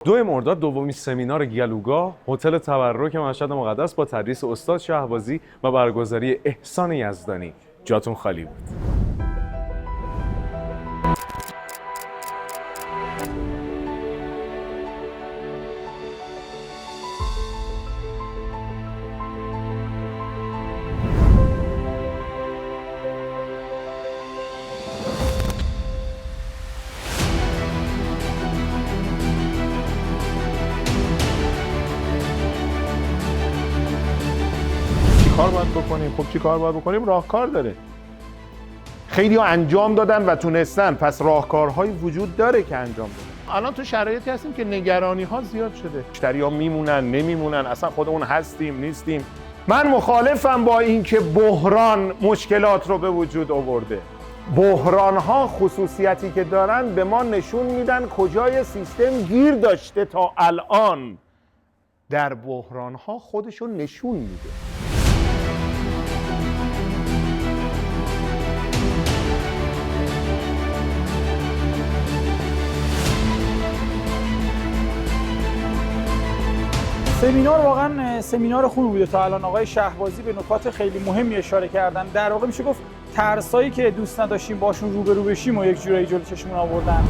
2 مرداد دومین سمینار گلوگاه هتل تبرک مشهد مقدس با تدریس استاد شهبازی و برگزاری احسان یزدانی. جاتون خالی بود. کار باید بکنیم. خب چی کار باید بکنیم؟ راهکار داره. خیلی ها انجام دادن و تونستن، پس راهکارهایی وجود داره که انجام بدن. الان تو شرایطی هستیم که نگرانی ها زیاد شده. مشتری ها میمونن نمیمونن، اصلا خودمون هستیم نیستیم. من مخالفم با اینکه بحران مشکلات رو به وجود آورده. بحران ها خصوصیتی که دارن به ما نشون میدن کجای سیستم گیر داشته تا الان. در بحران ها خودشو نشون میده. سمینار واقعا سمینار خوبی بوده. تا الان آقای شهبازی به نکات خیلی مهمی اشاره کردن. در واقع میشه گفت ترسایی که دوست نداشتیم باشون روبرو بشیم و یک جورایی جلوی چشمون آوردن.